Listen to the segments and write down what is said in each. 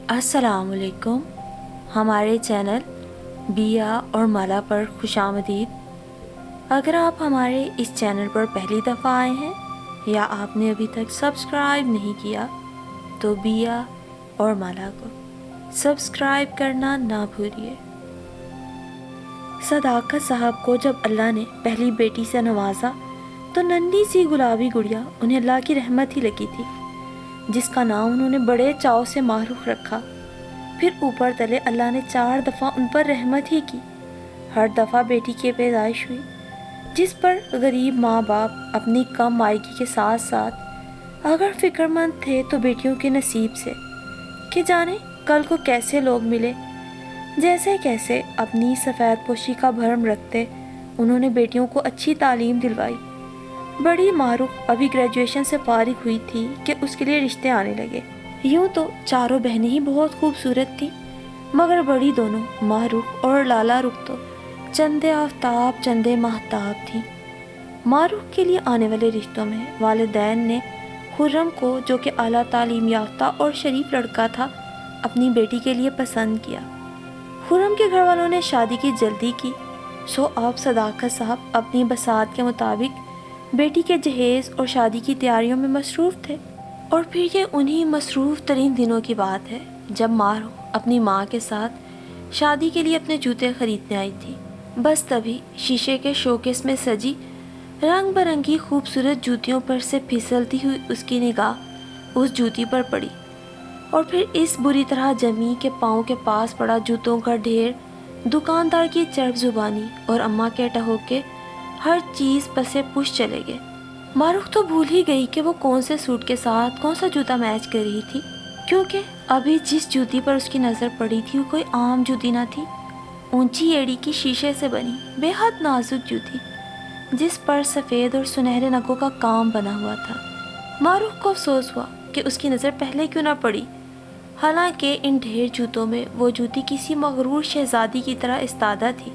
السلام علیکم، ہمارے چینل بیا اور مالا پر خوش آمدید۔ اگر آپ ہمارے اس چینل پر پہلی دفعہ آئے ہیں یا آپ نے ابھی تک سبسکرائب نہیں کیا تو بیا اور مالا کو سبسکرائب کرنا نہ بھولیے۔ صداقت صاحب کو جب اللہ نے پہلی بیٹی سے نوازا تو ننھی سی گلابی گڑیا انہیں اللہ کی رحمت ہی لگی تھی، جس کا نام انہوں نے بڑے چاؤ سے معروف رکھا۔ پھر اوپر تلے اللہ نے 4 دفعہ ان پر رحمت ہی کی۔ ہر دفعہ بیٹی کی پیدائش ہوئی، جس پر غریب ماں باپ اپنی کم مائگی کے ساتھ ساتھ اگر فکر مند تھے تو بیٹیوں کے نصیب سے کہ جانے کل کو کیسے لوگ ملے۔ جیسے کیسے اپنی سفید پوشی کا بھرم رکھتے انہوں نے بیٹیوں کو اچھی تعلیم دلوائی۔ بڑی معروف ابھی گریجویشن سے فارغ ہوئی تھی کہ اس کے لیے رشتے آنے لگے۔ یوں تو چاروں بہنیں ہی بہت خوبصورت تھیں، مگر بڑی دونوں معروف اور لالا رخ تو چندے آفتاب چندے ماہتاب تھیں۔ معروف کے لیے آنے والے رشتوں میں والدین نے خرم کو، جو کہ اعلیٰ تعلیم یافتہ اور شریف لڑکا تھا، اپنی بیٹی کے لیے پسند کیا۔ خرم کے گھر والوں نے شادی کی جلدی کی، سو اب صداقت صاحب اپنی بساط کے مطابق بیٹی کے جہیز اور شادی کی تیاریوں میں مصروف تھے۔ اور پھر یہ انہی مصروف ترین دنوں کی بات ہے جب معروف اپنی ماں کے ساتھ شادی کے لیے اپنے جوتے خریدنے آئی تھی۔ بس تبھی شیشے کے شوکیس میں سجی رنگ برنگی خوبصورت جوتیوں پر سے پھسلتی ہوئی اس کی نگاہ اس جوتی پر پڑی، اور پھر اس بری طرح جمی کہ پاؤں کے پاس پڑا جوتوں کا ڈھیر، دکاندار کی چرب زبانی اور اماں کے ٹہوکے ہر چیز پسے پش چلے گئے۔ معروف تو بھول ہی گئی کہ وہ کون سے سوٹ کے ساتھ کون سا جوتا میچ کر رہی تھی، کیونکہ ابھی جس جوتی پر اس کی نظر پڑی تھی وہ کوئی عام جوتی نہ تھی، اونچی ایڑی کی شیشے سے بنی بے حد نازک جوتی، جس پر سفید اور سنہرے نگوں کا کام بنا ہوا تھا۔ معروف کو افسوس ہوا کہ اس کی نظر پہلے کیوں نہ پڑی، حالانکہ ان ڈھیر جوتوں میں وہ جوتی کسی مغرور شہزادی کی طرح استادہ تھی۔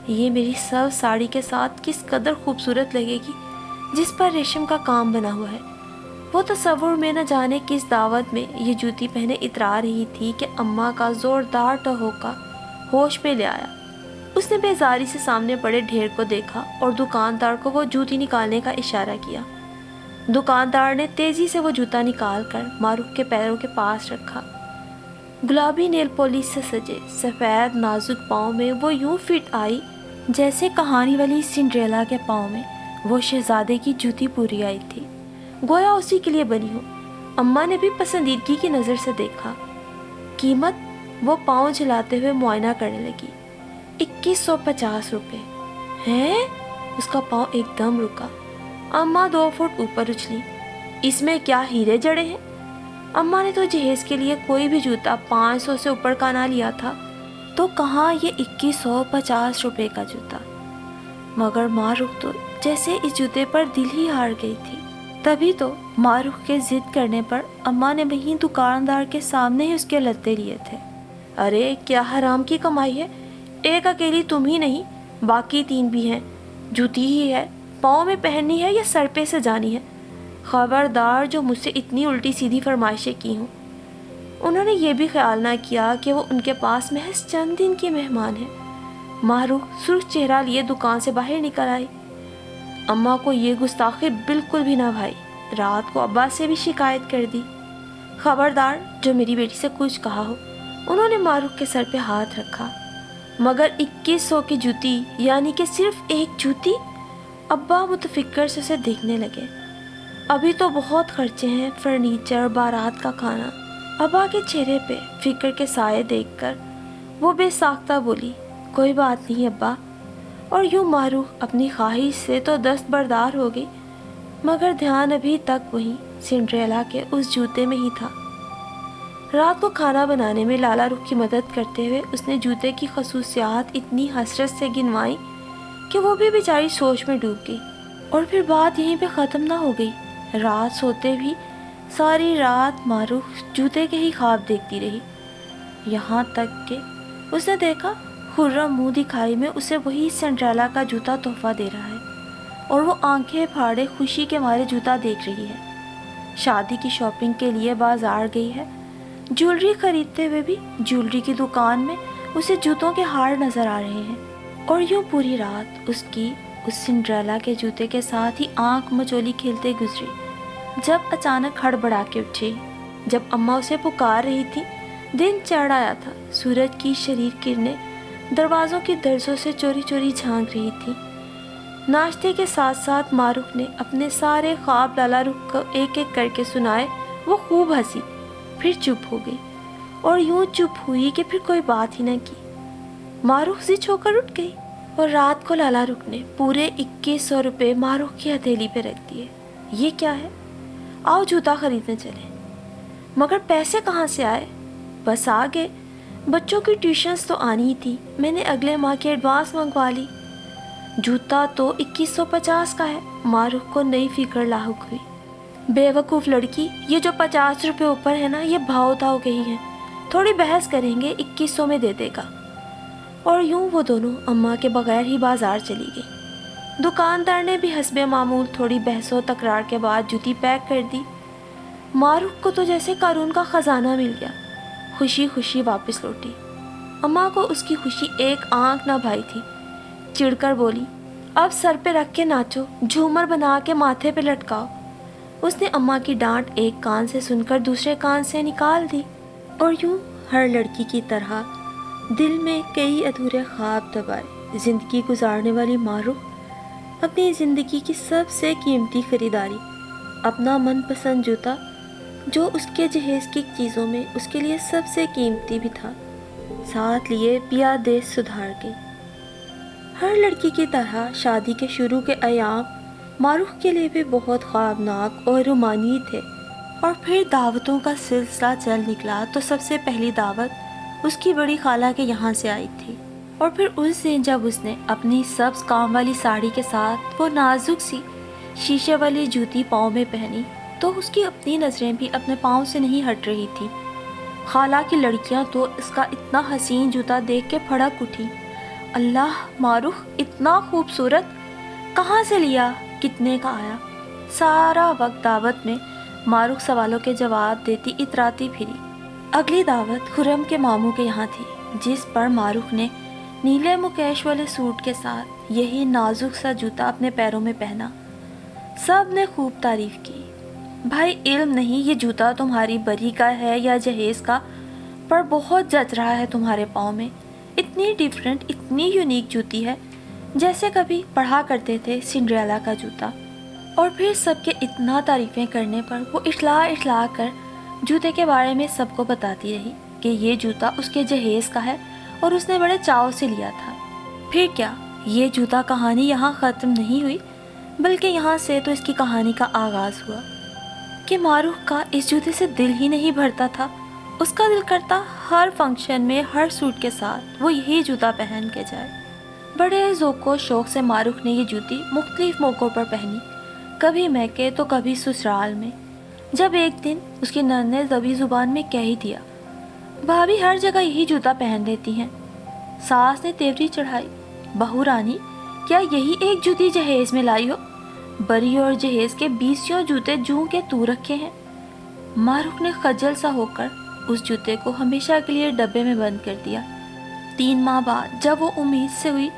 یہ میری سب ساڑی کے ساتھ کس قدر خوبصورت لگے گی جس پر ریشم کا کام بنا ہوا ہے۔ وہ تصور میں نہ جانے کس دعوت میں یہ جوتی پہنے اترا رہی تھی کہ اماں کا زوردار ٹہوکا ہوش میں لے آیا۔ اس نے بیزاری سے سامنے پڑے ڈھیر کو دیکھا اور دکاندار کو وہ جوتی نکالنے کا اشارہ کیا۔ دکاندار نے تیزی سے وہ جوتا نکال کر معروف کے پیروں کے پاس رکھا۔ گلابی نیل پولش سے سجے سفید نازک پاؤں میں وہ یوں فٹ آئی جیسے کہانی والی سنڈریلا کے پاؤں میں وہ شہزادے کی جوتی پوری آئی تھی، گویا اسی کے لیے بنی ہو۔ اماں نے بھی پسندیدگی کی نظر سے دیکھا۔ قیمت وہ پاؤں جھلاتے ہوئے معائنہ کرنے لگی۔ 2150 روپے ہیں؟ اس کا پاؤں ایک دم رکا۔ اماں 2 فٹ اوپر اچھلی۔ اس میں کیا ہیرے جڑے ہیں؟ اماں نے تو جہیز کے لیے کوئی بھی جوتا 500 سے اوپر کا نہ لیا تھا، تو کہاں یہ 2150 روپے کا جوتا؟ مگر معروف تو جیسے اس جوتے پر دل ہی ہار گئی تھی۔ تبھی تو معروف کے ضد کرنے پر اماں نے وہیں دکاندار کے سامنے ہی اس کے لتے لیے تھے۔ ارے کیا حرام کی کمائی ہے، ایک اکیلی تم ہی نہیں باقی 3 بھی ہیں، جوتی ہی ہے، پاؤں میں پہننی ہے یا سر پہ سے جانی ہے؟ خبردار جو مجھ سے اتنی الٹی سیدھی فرمائشیں کی ہوں۔ انہوں نے یہ بھی خیال نہ کیا کہ وہ ان کے پاس محض چند دن کی مہمان ہے۔ معروف سرخ چہرہ لیے دکان سے باہر نکل آئی۔ اماں کو یہ گستاخی بالکل بھی نہ بھائی، رات کو ابا سے بھی شکایت کر دی۔ خبردار جو میری بیٹی سے کچھ کہا ہو۔ انہوں نے معروف کے سر پہ ہاتھ رکھا۔ مگر 2100 کی جوتی، یعنی کہ صرف ایک جوتی؟ ابا متفکر سے اسے دیکھنے لگے۔ ابھی تو بہت خرچے ہیں، فرنیچر، بارات کا کھانا۔ ابا کے چہرے پہ فکر کے سائے دیکھ کر وہ بے ساختہ بولی، کوئی بات نہیں ابا۔ اور یوں معروف اپنی خواہش سے تو دستبردار ہو گئی، مگر دھیان ابھی تک وہیں سنڈریلا کے اس جوتے میں ہی تھا۔ رات کو کھانا بنانے میں لالا رخ کی مدد کرتے ہوئے اس نے جوتے کی خصوصیات اتنی حسرت سے گنوائی کہ وہ بھی بیچاری سوچ میں ڈوب گئی۔ اور پھر بات یہیں پہ ختم نہ ہو گئی۔ رات سوتے بھی ساری رات معروف جوتے کے ہی خواب دیکھتی رہی، یہاں تک کہ اس نے دیکھا خرم منہ دکھائی میں اسے وہی سنڈریلا کا جوتا تحفہ دے رہا ہے، اور وہ آنکھیں پھاڑے خوشی کے مارے جوتا دیکھ رہی ہے۔ شادی کی شاپنگ کے لیے بازار گئی ہے ज्वेलरी खरीदते हुए भी ज्वेलरी की दुकान में उसे जूतों के हार नजर आ रहे हैं। और यूं पूरी रात उसकी उस सिंड्रेला के जूते के साथ ही आंख मचोली खेलते गुजरी, जब अचानक हड़बड़ा के उठी। जब अम्मा उसे पुकार रही थी, दिन चढ़ आया था। सूरज की शरीर किरणें दरवाज़ों की दरजों से चोरी चोरी झांक रही थी। नाश्ते के साथ साथ मारूफ ने अपने सारे ख्वाब लाला रुख को एक एक करके सुनाए। वो खूब हंसी, फिर चुप हो गई और यूं चुप हुई कि फिर कोई बात ही न की। मारूफ जिद होकर उठ गई और रात को लाला रुख ने पूरे 2100 रुपये मारूफ की हथेली पे रख दिए। ये क्या है, आओ जूता खरीदने चले। मगर पैसे कहाँ से आए? बस आ गए, बच्चों की ट्यूशन्स तो आनी ही थी, मैंने अगले माह की एडवांस मंगवा ली। जूता तो 2150 का है। मारूफ को नई फिक्र लाहुक हुई। बेवकूफ़ लड़की, ये जो 50 रुपये ऊपर है ना, ये भाव ताव गई है, थोड़ी बहस करेंगे, 2100 में दे देगा। और यूं वो दोनों अम्मा के बगैर ही बाजार चली गई। दुकानदार ने भी हस्बे मामूल थोड़ी बहसों तकरार के बाद जूती पैक कर दी। मारूफ को तो जैसे कारून का खजाना मिल गया। खुशी खुशी वापस लौटी। अम्मा को उसकी खुशी एक आंख ना भाई थी। चिढ़कर बोली, अब सर पे रख के नाचो, झूमर बना के माथे पे लटकाओ। उसने अम्मा की डांट एक कान से सुनकर दूसरे कान से निकाल दी। और यूं हर लड़की की तरह दिल में कई अधूरे ख्वाब दबाए जिंदगी गुजारने वाली मारूफ अपनी ज़िंदगी की सबसे कीमती खरीदारी, अपना मनपसंद जूता, जो उसके जहेज की चीज़ों में उसके लिए सबसे कीमती भी था, साथ लिए पिया देश सुधार गई। हर लड़की की तरह शादी के शुरू के अयाम मारूफ के लिए भी बहुत ख्वाबनाक और रोमानी थे। और फिर दावतों का सिलसिला चल निकला तो सबसे पहली दावत उसकी बड़ी खाला के यहाँ से आई थी। और फिर उस दिन जब उसने अपनी सब्ज काम वाली साड़ी के साथ वो नाजुक सी शीशे वाली जूती पाँव में पहनी, तो उसकी अपनी नज़रें भी अपने पाँव से नहीं हट रही थी। खाला की लड़कियाँ तो इसका इतना हसीन जूता देख के फड़क उठी। अल्लाह, मारूफ इतना खूबसूरत, कहाँ से लिया, कितने का आया? सारा वक्त दावत में मारूफ सवालों के जवाब देती इतराती फिरी। अगली दावत खुर्रम के मामू के यहाँ थी, जिस पर मारूफ ने नीले मुकेश वाले सूट के साथ यही नाजुक सा जूता अपने पैरों में पहना। सब ने खूब तारीफ की। भाई इल्म नहीं ये जूता तुम्हारी बरी का है या जहेज का, पर बहुत जच रहा है तुम्हारे पाँव में। इतनी डिफरेंट, इतनी यूनिक जूती है, जैसे कभी पढ़ा करते थे सिंड्रेला का जूता। और फिर सबके इतना तारीफ़ें करने पर वो इठला कर जूते के बारे में सबको बताती रही कि ये जूता उसके जहेज का है और उसने बड़े चाव से लिया था। फिर क्या, ये जूता कहानी यहाँ ख़त्म नहीं हुई, बल्कि यहाँ से तो इसकी कहानी का आगाज़ हुआ कि मारूफ का इस जूते से दिल ही नहीं भरता था। उसका दिल करता हर फंक्शन में हर सूट के साथ वो यही जूता पहन के जाए। बड़े ज़ौक़ शौक़ से मारूफ ने ये जूती मुख्तलिफ मौक़ों पर पहनी, कभी मैके तो कभी ससुराल में। जब एक दिन उसकी नंद ने दबी ज़ुबान में कह ही दिया, भाभी हर जगह यही जूता पहन लेती हैं। सास ने तेवरी चढ़ाई, बहू रानी क्या यही एक जूती जहेज में लाई हो? बरी और जहेज के 20 जूते जूं के तू रखे हैं। मारूफ ने खजल सा होकर उस जूते को हमेशा के लिए डब्बे में बंद कर दिया। 3 माह बाद जब वो उम्मीद से हुई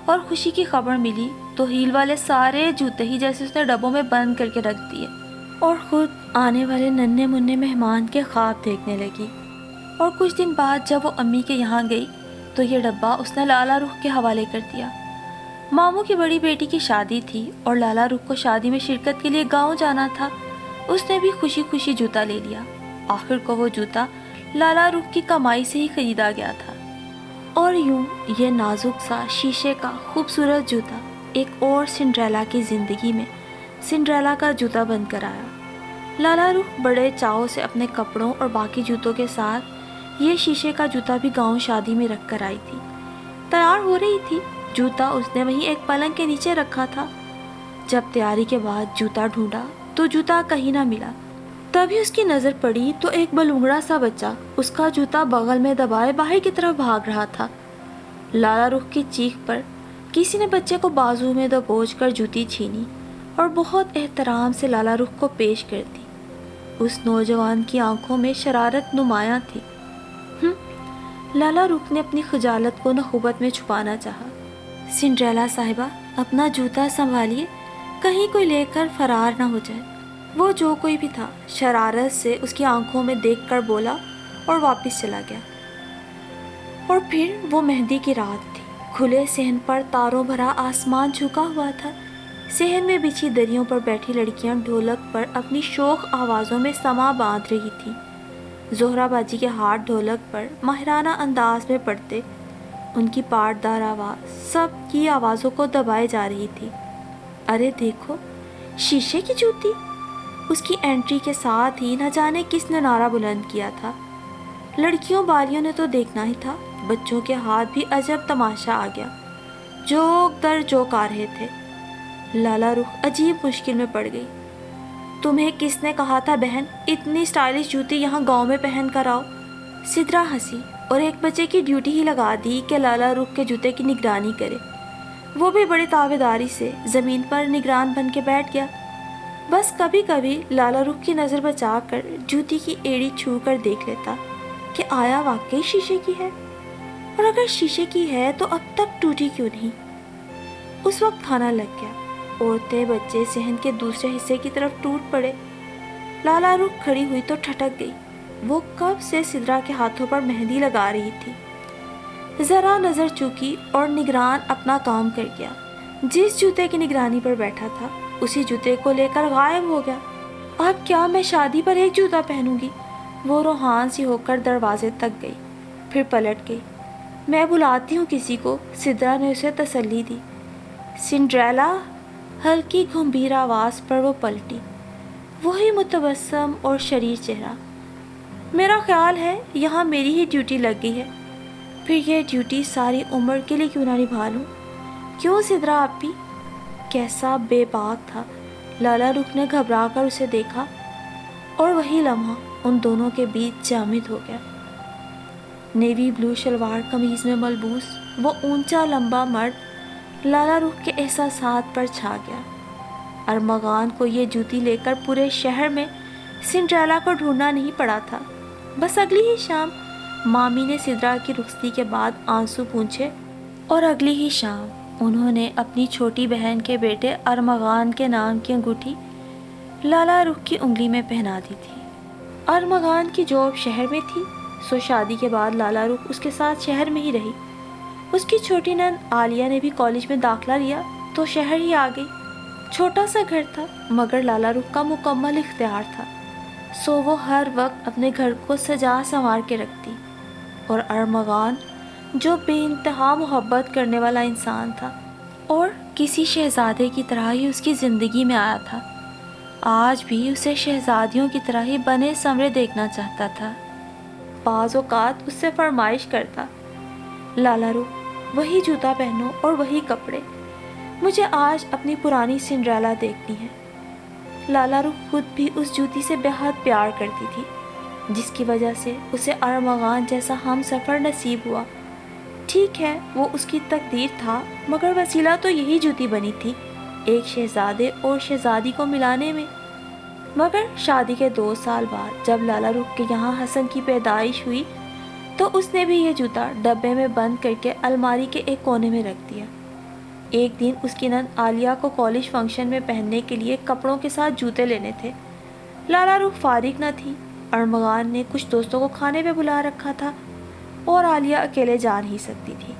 और खुशी की खबर मिली, तो हील वाले सारे जूते ही जैसे उसने डब्बों में बंद करके रख दिए और ख़ुद आने वाले नन्हे मुन्ने मेहमान के ख्वाब देखने लगी। और कुछ दिन बाद जब वो अम्मी के यहाँ गई, तो ये डब्बा उसने लाला रुख के हवाले कर दिया। मामू की बड़ी बेटी की शादी थी और लाला रुख को शादी में शिरकत के लिए गाँव जाना था। उसने भी खुशी खुशी जूता ले लिया। आखिर को वो जूता लाला रुख की कमाई से ही खरीदा गया था। और यूं ये नाजुक सा शीशे का खूबसूरत जूता एक और सिंड्रेला की ज़िंदगी में सिंड्रेला का जूता बनकर आया। लाला रुख बड़े चाव से अपने कपड़ों और बाकी जूतों के साथ ये शीशे का जूता भी गांव शादी में रख कर आई थी। तैयार हो रही थी, जूता उसने वहीं एक पलंग के नीचे रखा था। जब तैयारी के बाद जूता ढूंढा तो जूता कहीं ना मिला। तभी उसकी नज़र पड़ी तो एक बलूंगड़ा सा बच्चा उसका जूता बगल में दबाए बाहर की तरफ भाग रहा था। लाला रुख की चीख पर किसी ने बच्चे को बाजू में दबोच कर जूती छीनी और बहुत एहतराम से लाला रुख को पेश कर दी। उस नौजवान की आंखों में शरारत नुमायां थी। लाला रुख ने अपनी खजालत को नखुबत में छुपाना चाहा। सिंड्रेला साहिबा, अपना जूता संभालिए, कहीं कोई लेकर फरार न हो जाए। वो जो कोई भी था शरारत से उसकी आंखों में देखकर बोला और वापस चला गया। और फिर वो मेहंदी की रात थी। खुले सहन पर तारों भरा आसमान झुका हुआ था। सहन में बिछी दरियों पर बैठी लड़कियां ढोलक पर अपनी शोख आवाज़ों में समा बांध रही थीं। जोहराबाजी के हाथ ढोलक पर माहिराना अंदाज में पड़ते, उनकी पाटदार आवाज़ सब की आवाज़ों को दबाए जा रही थी। अरे देखो, शीशे की जूती! उसकी एंट्री के साथ ही न जाने किसने नारा बुलंद किया था। लड़कियों बालियों ने तो देखना ही था, बच्चों के हाथ भी अजब तमाशा आ गया, जोक दर जोक आ रहे थे। लाला रुख अजीब मुश्किल में पड़ गई। तुम्हें किसने कहा था बहन, इतनी स्टाइलिश जूती यहाँ गांव में पहन कर आओ? सिद्रा हंसी और एक बच्चे की ड्यूटी ही लगा दी कि लाला रुख के जूते की निगरानी करे। वो भी बड़ी तावेदारी से ज़मीन पर निगरान बन के बैठ गया। बस कभी कभी लाला रुख की नज़र बचाकर जूती की एड़ी छू कर देख लेता कि आया वाकई शीशे की है, और अगर शीशे की है तो अब तक टूटी क्यों नहीं। उस वक्त खाना लग गया। औरतें बच्चे सहन के दूसरे हिस्से की तरफ टूट पड़े। लाला रुख खड़ी हुई तो ठटक गई। वो कब से सिद्रा के हाथों पर मेहंदी लगा रही थी। जरा नजर चूकी और निगरान अपना काम कर गया। जिस जूते की निगरानी पर बैठा था उसी जूते को लेकर गायब हो गया। अब क्या मैं शादी पर एक जूता पहनूंगी? वो रूहान सी होकर दरवाजे तक गई, फिर पलट गई। मैं बुलाती हूँ किसी को, सिद्रा ने उसे तसल्ली दी। सिंड्रेला, हल्की गंभीर आवाज़ पर वो पलटी। वही मुतबस्सम और शरीर चेहरा। मेरा ख्याल है यहाँ मेरी ही ड्यूटी लग गई है, फिर यह ड्यूटी सारी उम्र के लिए क्यों ना निभा लूँ। क्यों सिद्रा आप भी? कैसा बेबाक था। लाला रुख ने घबरा कर उसे देखा और वही लम्हा उन दोनों के बीच जामिद हो गया। नेवी ब्लू शलवार कमीज में मलबूस वो ऊंचा लंबा मर्द लाला रुख के एहसासात पर छा गया। अरमगान को ये जूती लेकर पूरे शहर में सिंड्रेला को ढूंढना नहीं पड़ा था। बस अगली ही शाम मामी ने सिद्रा की रुखसती के बाद आंसू पूंछे और अगली ही शाम उन्होंने अपनी छोटी बहन के बेटे अरमगान के नाम की अंगूठी लाला रुख की उंगली में पहना दी थी। अरमगान की जॉब शहर में थी, सो शादी के बाद लाला रुख उसके साथ शहर में ही रही। उसकी छोटी नंद आलिया ने भी कॉलेज में दाखिला लिया तो शहर ही आ गई। छोटा सा घर था मगर लाला रुख का मुकम्मल इख्तियार था, सो वो हर वक्त अपने घर को सजा संवार के रखती। और अरमगान जो बेइंतहा मोहब्बत करने वाला इंसान था और किसी शहजादे की तरह ही उसकी ज़िंदगी में आया था, आज भी उसे शहजादियों की तरह ही बने समरे देखना चाहता था। बाज़ औक़ात उससे फरमाइश करता, लाला रुख वही जूता पहनो और वही कपड़े, मुझे आज अपनी पुरानी सिंड्रेला देखनी है। लाला रुख खुद भी उस जूती से बेहद प्यार करती थी, जिसकी वजह से उसे अरमगान जैसा हम सफ़र नसीब हुआ। ठीक है, वो उसकी तकदीर था, मगर वसीला तो यही जूती बनी थी एक शहजादे और शहजादी को मिलाने में। मगर शादी के 2 साल बाद जब लाला रुख के यहाँ हसन की पैदाइश हुई तो उसने भी ये जूता डब्बे में बंद करके अलमारी के एक कोने में रख दिया। एक दिन उसकी नंद आलिया को कॉलेज फंक्शन में पहनने के लिए कपड़ों के साथ जूते लेने थे। लाला रुख फारिग न थी। अरमगान ने कुछ दोस्तों को खाने पे बुला रखा था और आलिया अकेले जा नहीं सकती थी।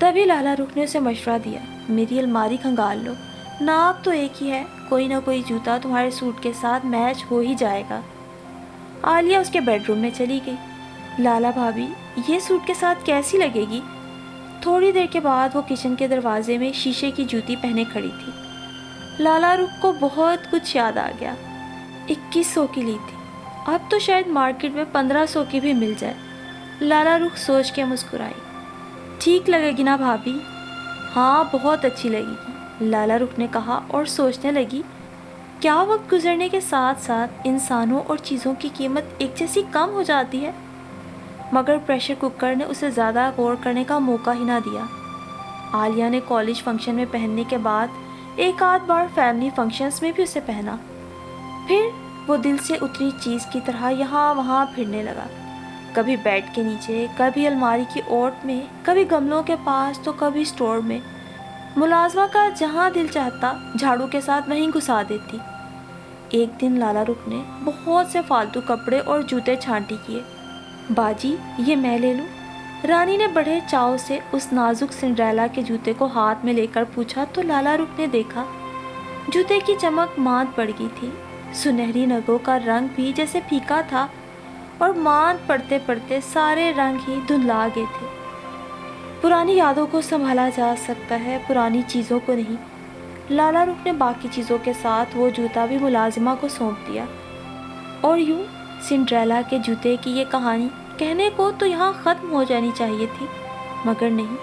तभी लाला रुख ने उसे मशवरा दिया, मेरी अलमारी खंगाल लो, नाप तो एक ही है, कोई ना कोई जूता तुम्हारे सूट के साथ मैच हो ही जाएगा। आलिया उसके बेडरूम में चली गई। लाला भाभी, ये सूट के साथ कैसी लगेगी? थोड़ी देर के बाद वो किचन के दरवाजे में शीशे की जूती पहने खड़ी थी। लाला रुख को बहुत कुछ याद आ गया। 2100 की ली थी, अब तो शायद मार्केट में 1500 की भी मिल जाए। लाला रुख सोच के मुस्कुराई। ठीक लगेगी ना भाभी? हाँ, बहुत अच्छी लगेगी, लाला रुख ने कहा और सोचने लगी, क्या वक्त गुजरने के साथ साथ इंसानों और चीज़ों की कीमत एक जैसी कम हो जाती है। मगर प्रेशर कुकर ने उसे ज़्यादा गौर करने का मौका ही ना दिया। आलिया ने कॉलेज फंक्शन में पहनने के बाद एक आध बार फैमिली फंक्शंस में भी उसे पहना। फिर وہ دل سے اتری چیز کی طرح یہاں وہاں پھرنے لگا، کبھی بیڈ کے نیچے، کبھی الماری کی اوٹ میں، کبھی گملوں کے پاس تو کبھی اسٹور میں۔ ملازمہ کا جہاں دل چاہتا جھاڑو کے ساتھ وہیں گھسا دیتی۔ ایک دن لالا رخ نے بہت سے فالتو کپڑے اور جوتے چھانٹی کیے۔ باجی یہ میں لے لوں؟ رانی نے بڑے چاؤ سے اس نازک سنڈریلا کے جوتے کو ہاتھ میں لے کر پوچھا تو لالا رخ نے دیکھا جوتے کی چمک ماند پڑ گئی تھی، سنہری نگوں کا رنگ بھی جیسے پھیکا تھا اور ماند پڑتے پڑتے سارے رنگ ہی دھندلا گئے تھے۔ پرانی یادوں کو سنبھالا جا سکتا ہے، پرانی چیزوں کو نہیں۔ لالا رخ نے باقی چیزوں کے ساتھ وہ جوتا بھی ملازمہ کو سونپ دیا، اور یوں سنڈریلا کے جوتے کی یہ کہانی کہنے کو تو یہاں ختم ہو جانی چاہیے تھی، مگر نہیں،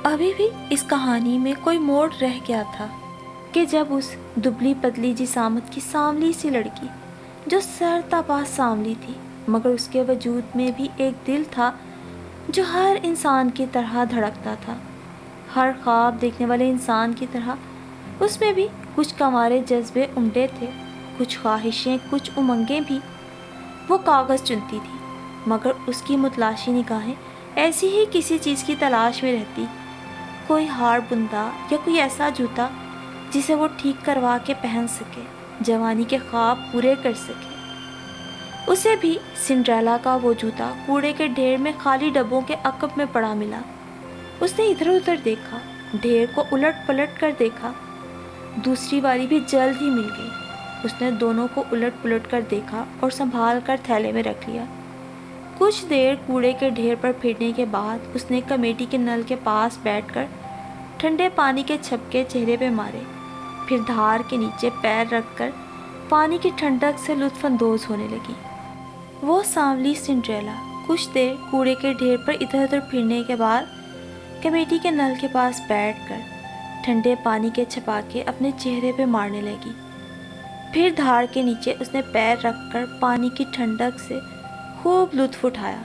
ابھی بھی اس کہانی میں کوئی موڑ رہ گیا تھا کہ جب اس دبلی پتلی جسامت کی سانولی سی لڑکی، جو سر تا پا سانولی تھی مگر اس کے وجود میں بھی ایک دل تھا جو ہر انسان کی طرح دھڑکتا تھا، ہر خواب دیکھنے والے انسان کی طرح اس میں بھی کچھ کنوارے جذبے امڈے تھے، کچھ خواہشیں، کچھ امنگیں بھی۔ وہ کاغذ چنتی تھی مگر اس کی متلاشی نگاہیں ایسی ہی کسی چیز کی تلاش میں رہتی، کوئی ہار بندہ یا کوئی ایسا جوتا جسے وہ ٹھیک کروا کے پہن سکے، جوانی کے خواب پورے کر سکے۔ اسے بھی سنڈریلا کا وہ جوتا کوڑے کے ڈھیر میں خالی ڈبوں کے عقب میں پڑا ملا۔ اس نے ادھر ادھر دیکھا، ڈھیر کو الٹ پلٹ کر دیکھا، دوسری باری بھی جلد ہی مل گئی۔ اس نے دونوں کو الٹ پلٹ کر دیکھا اور سنبھال کر تھیلے میں رکھ لیا۔ کچھ دیر کوڑے کے ڈھیر پر پھرنے کے بعد اس نے کمیٹی کے نل کے پاس بیٹھ کر ٹھنڈے پانی کے چھپکے چہرے پہ مارے، پھر دھار کے نیچے پیر رکھ کر پانی کی ٹھنڈک سے لطف اندوز ہونے لگی۔ وہ سانولی سنڈریلا کچھ دیر کوڑے کے ڈھیر پر ادھر ادھر پھرنے کے بعد کمیٹی کے نل کے پاس بیٹھ کر ٹھنڈے پانی کے چھپاکے اپنے چہرے پہ مارنے لگی، پھر دھار کے نیچے اس نے پیر رکھ کر پانی کی ٹھنڈک سے خوب لطف اٹھایا۔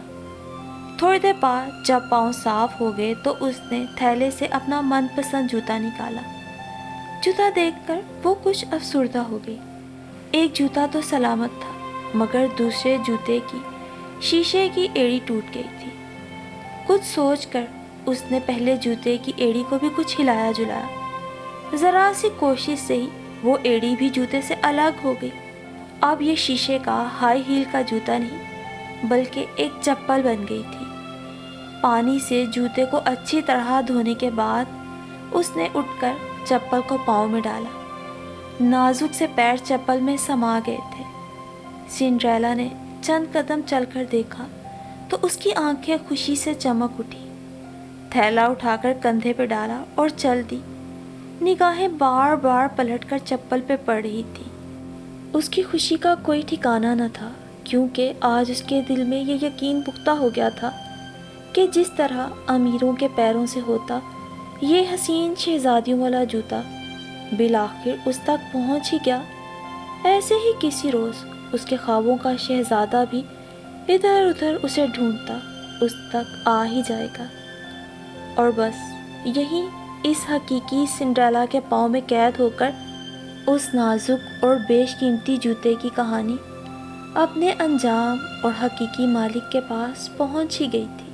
تھوڑی دیر بعد جب پاؤں صاف ہو گئے تو اس نے تھیلے سے اپنا من پسند جوتا نکالا۔ جوتا دیکھ کر وہ کچھ افسردہ ہو گئی۔ ایک جوتا تو سلامت تھا مگر دوسرے جوتے کی شیشے کی ایڑی ٹوٹ گئی تھی۔ کچھ سوچ کر اس نے پہلے جوتے کی ایڑی کو بھی کچھ ہلایا جلایا، ذرا سی کوشش سے ہی وہ ایڑی بھی جوتے سے الگ ہو گئی۔ اب یہ شیشے کا ہائی ہیل کا جوتا نہیں بلکہ ایک چپل بن گئی تھی۔ پانی سے جوتے کو اچھی طرح دھونے کے بعد اس نے اٹھ کر چپل کو پاؤں میں ڈالا، نازک سے پیر چپل میں سما گئے تھے۔ سنڈریلا نے چند قدم چل کر دیکھا تو اس کی آنکھیں خوشی سے چمک اٹھی، تھیلا اٹھا کر کندھے پہ ڈالا اور چل دی، نگاہیں بار بار پلٹ کر چپل پہ پڑ رہی تھی۔ اس کی خوشی کا کوئی ٹھکانہ نہ تھا کیونکہ آج اس کے دل میں یہ یقین پختہ ہو گیا تھا کہ جس طرح امیروں کے پیروں سے ہوتا یہ حسین شہزادیوں والا جوتا بالآخر اس تک پہنچ ہی گیا، ایسے ہی کسی روز اس کے خوابوں کا شہزادہ بھی ادھر ادھر اسے ڈھونڈتا اس تک آ ہی جائے گا۔ اور بس یہی اس حقیقی سنڈریلا کے پاؤں میں قید ہو کر اس نازک اور بیش قیمتی جوتے کی کہانی اپنے انجام اور حقیقی مالک کے پاس پہنچ ہی گئی تھی۔